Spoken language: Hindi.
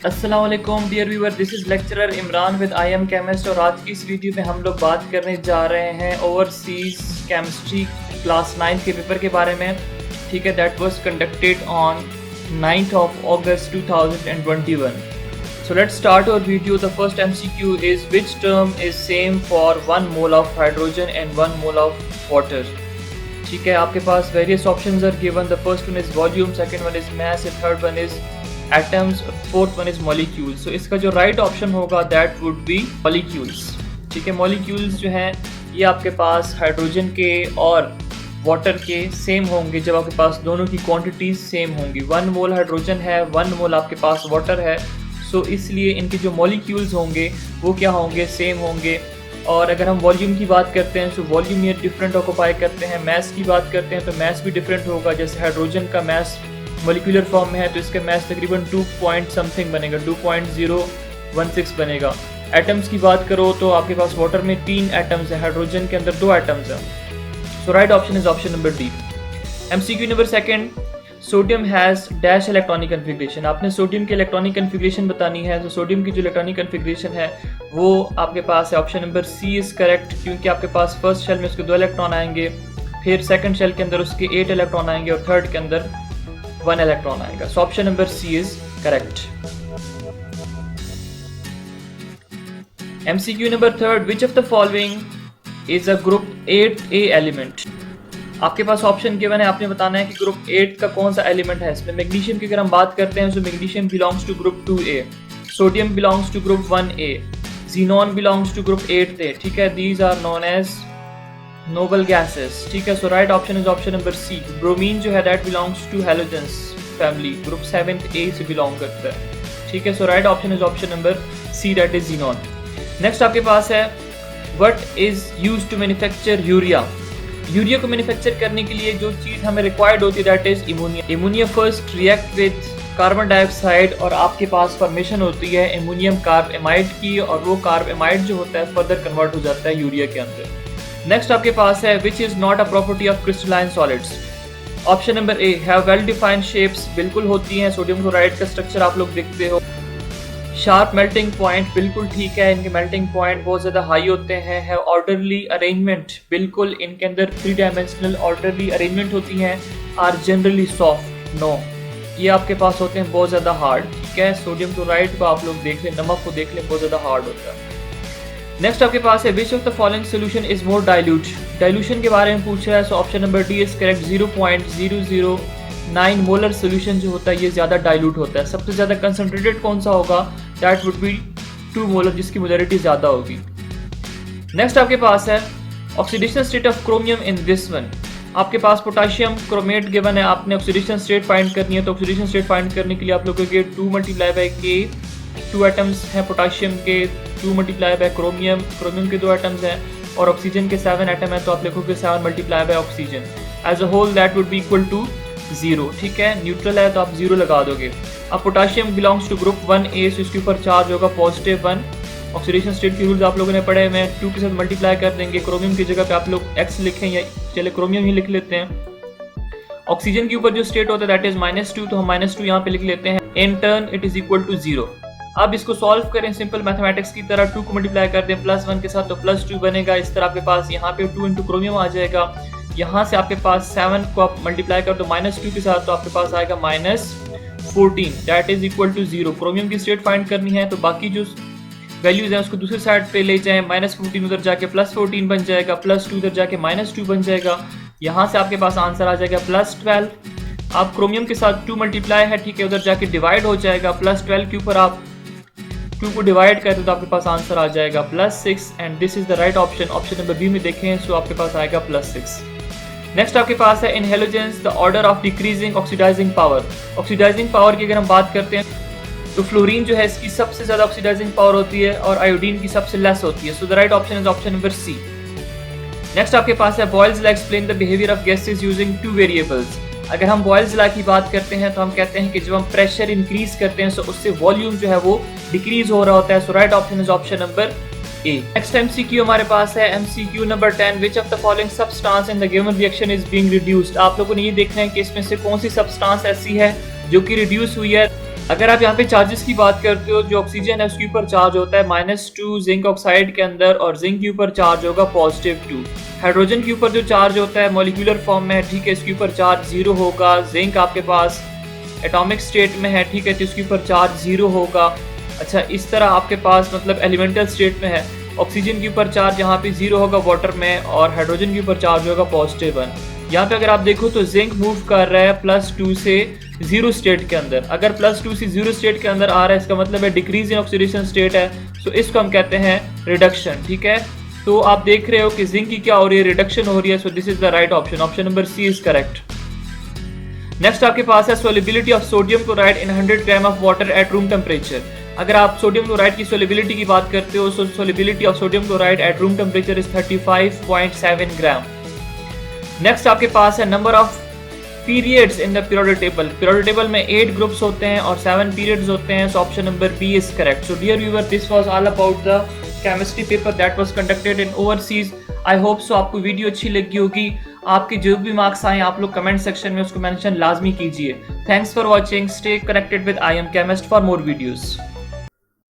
अस्सलाम वालेकुम dear viewer, this is lecturer Imran with I am chemist. और आज की इस वीडियो में हम लोग बात करने जा रहे हैं ओवरसीज़ केमिस्ट्री क्लास 9 के पेपर के बारे में। ठीक है, that was conducted on 9th of August 2021. So let's start our video. The first MCQ is which term is same for 1 mole of hydrogen and 1 mole of water. ठीक है, आपके पास various options are given. The first one is volume, second one is mass, the third one is atoms, fourth one is molecules. So इसका जो right option होगा that would be molecules. ठीक है, molecules जो हैं ये आपके पास हाइड्रोजन के और वाटर के सेम होंगे जब आपके पास दोनों की क्वांटिटीज सेम होंगी। 1 मोल हाइड्रोजन है, 1 मोल आपके पास वाटर है, सो इसलिए इनके जो मॉलिक्यूल्स होंगे वो क्या होंगे, सेम होंगे। और अगर हम वॉल्यूम की बात करते हैं तो वॉल्यूम ये डिफरेंट ऑक्यूपाई करते हैं। मैस की बात करते हैं तो मैस भी डिफरेंट होगा। जैसे हाइड्रोजन का मैस मॉलिक्यूलर फॉर्म में है तो इसका मैस तकरीबन 2 पॉइंट समथिंग बनेगा, 2.016 बनेगा। एटम्स की बात करो तो आपके पास वाटर में 3 एटम्स हैं, हाइड्रोजन के अंदर 2 एटम्स हैं। So right option is option number D. MCQ number 2, sodium has dash electronic configuration. आपने सोडियम की इलेक्ट्रॉनिक कन्फिग्रेशन बतानी है। तो सोडियम की जो इलेक्ट्रॉनिक कन्फिग्रेशन है वो आपके पास है option number C is correct, क्योंकि आपके पास फर्स्ट शेल में उसके 2 इलेक्ट्रॉन आएंगे, फिर सेकंड शेल के अंदर उसके 8 इलेक्ट्रॉन आएंगे और थर्ड के अंदर 1 इलेक्ट्रॉन आएगा। So option number C is correct. MCQ number 3, which of the following is a group 8A element. आपके पास ऑप्शन गिवन है, आपने बताना है कि ग्रुप 8 का कौन सा एलिमेंट है। इसमें मैग्नीशियम की अगर हम बात करते हैं तो magnesium belongs to group 2A, sodium belongs to group 1A, xenon belongs to group 8A। ठीक है, these are known as noble gases. ठीक है, so right option is option number C. Bromine जो है that belongs to halogens family, group 7A से बिलोंग करता है। ठीक है, so right option is option number C, that is xenon. Next आपके पास है What is used to manufacture urea. Urea को मैन्युफैक्चर करने के लिए जो चीज़ हमें रिक्वायर्ड होती है that is ammonia. Ammonia first react with carbon dioxide और आपके पास फॉर्मेशन होती है एमोनियम कार्ब एमाइड की, और वो कार्ब एमाइड जो होता है फर्दर कन्वर्ट हो जाता है यूरिया के अंदर। नेक्स्ट आपके पास है which is not a property of crystalline solids. Option number A have well defined shapes, बिल्कुल होती हैं। सोडियम क्लोराइड का स्ट्रक्चर आप लोग देखते हो। शार्प मेल्टिंग पॉइंट, बिल्कुल ठीक है, इनके मेल्टिंग पॉइंट बहुत ज़्यादा हाई होते हैं। है ऑर्डरली अरेंजमेंट, बिल्कुल इनके अंदर 3 डायमेंशनल ऑर्डरली अरेंजमेंट होती हैं। आर जनरली सॉफ्ट, नो, ये आपके पास होते हैं बहुत ज़्यादा हार्ड। ठीक है, सोडियम क्लोराइड को आप लोग देख लें, नमक को देख लें, बहुत ज़्यादा हार्ड होता है। नेक्स्ट आपके पास है विच of the following solution is more dilute. Dilution के बारे में पूछ रहा है, सो option number D is correct. 0.009 molar solution जो होता है ये ज़्यादा डाइल्यूट होता है। सबसे ज़्यादा कंसनट्रेटेड कौन सा होगा, दैट वुड बी 2 मोलर, जिसकी मोलरिटी ज़्यादा होगी। नेक्स्ट आपके पास है oxidation state of chromium in this one. आपके पास पोटाशियम क्रोमेट गिवन है, आपने ऑक्सीडेशन स्टेट फाइंड करनी है। तो ऑक्सीडेशन स्टेट फाइंड करने के लिए आप लोगों के 2 × K 2 एटम्स हैं पोटाशियम के, 2 × क्रोमियम, क्रोमियम के 2 एटम्स हैं, और ऑक्सीजन के 7 एटम है। तो आप लिखोगे 7 × oxygen, as a whole that would be equal to 0। ठीक है, न्यूट्रल है तो आप 0 लगा दोगे। अब potassium belongs to group 1A, so इसके ऊपर चार्ज होगा +1। ऑक्सीडेशन स्टेट के रूल्स आप लोगों ने पढ़े हुए हैं, 2 के साथ मल्टीप्लाई कर देंगे। क्रोमियम की जगह पे आप लोग X लिखें, या चले क्रोमियम ही लिख लेते हैं। ऑक्सीजन के ऊपर जो स्टेट होता है दैट इज -2, तो हम -2 यहाँ पे लिख लेते हैं। In turn it is equal to 0। अब इसको सॉल्व करें सिंपल मैथमेटिक्स की तरह, 2 को मल्टीप्लाई कर दें +1 के साथ तो +2 बनेगा। इस तरह आपके पास यहाँ पे 2 × क्रोमियम आ जाएगा। यहाँ से आपके पास 7 को आप मल्टीप्लाई कर दो -2 के साथ तो आपके पास आएगा -14, that is equal to 0। Chromium की स्टेट फाइंड करनी है तो बाकी जो वैल्यूज हैं उसको दूसरी साइड पे ले जाएं, -14 उधर जाके +14 बन जाएगा, +2 उधर जाके -2 बन जाएगा। यहाँ से आपके पास आंसर आ जाएगा +12। आप क्रोमियम के साथ 2 मल्टीप्लाई है, ठीक है, उधर जाके डिवाइड हो जाएगा। +12 के ऊपर आप 2 को डिवाइड कर दो तो आपके पास आंसर आ जाएगा +6, and this is the right option. Option number B में देखें सो आपके पास आएगा +6। नेक्स्ट आपके पास है in halogens the order of decreasing oxidizing power. Oxidizing power की अगर हम बात करते हैं तो फ्लोरीन जो है इसकी सबसे ज़्यादा ऑक्सीडाइजिंग पावर होती है और आयोडीन की सबसे लेस होती है। So the right option is option number C. Next आपके पास है Boyle's law explain the behaviour of gases using 2 variables. अगर हम बॉयल्स लॉ की बात करते हैं तो हम कहते हैं कि जब हम प्रेशर इंक्रीज करते हैं तो उससे वॉल्यूम जो है वो डिक्रीज हो रहा होता है। So right option is option number A. Next MCQ हमारे पास है MCQ number 10, which of the following substance in the given reaction is being reduced. आप लोगों ने ये देखना है कि इसमें से कौन सी सब्सटेंस ऐसी है जो कि रिड्यूस हुई है। अगर आप यहाँ पे चार्जेस की बात करते हो, जो ऑक्सीजन है उसके ऊपर चार्ज होता है -2 जिंक ऑक्साइड के अंदर, और जिंक के ऊपर चार्ज होगा +2। हाइड्रोजन के ऊपर जो चार्ज होता है मॉलिक्यूलर फॉर्म में है, ठीक है, इसके ऊपर चार्ज 0 होगा। जिंक आपके पास एटॉमिक स्टेट में है, ठीक है, तो इसके ऊपर चार्ज 0 होगा। अच्छा, इस तरह आपके पास मतलब एलिमेंटल स्टेट में है, ऑक्सीजन के ऊपर चार्ज यहाँ पे 0 होगा वाटर में, और हाइड्रोजन के ऊपर चार्ज होगा +1। यहाँ पे अगर आप देखो तो जिंक मूव कर रहा है +2 से 0 स्टेट के अंदर। अगर +2 से 0 स्टेट के अंदर आ रहा है, इसका मतलब है डिक्रीज इन ऑक्सीडेशन स्टेट है, तो इसको हम कहते हैं रिडक्शन, ठीक है। तो आप देख रहे हो कि जिंक की क्या हो रही है, रिडक्शन हो रही है। So this is the right option, option number C is correct. Next आपके पास है solubility of sodium chloride in 100 gram of water at room temperature. अगर आप सोडियम क्लोराइड की सोलिबिलिटी की बात करते हो, so solubility of sodium chloride at room temperature is 35.7 gram. Next आपके पास है number of periods in the periodic table. Periodic table में 8 ग्रुप्स होते हैं और 7 पीरियड्स होते हैं। So option number B is correct. So dear viewer, this was all about the chemistry paper that was conducted in overseas. I hope so आपको वीडियो अच्छी लगी होगी। आपके जो भी मार्क्स आए आप लोग कमेंट सेक्शन में उसको मेंशन लाजमी कीजिए। Thanks for watching. Stay connected with I am chemist for more videos.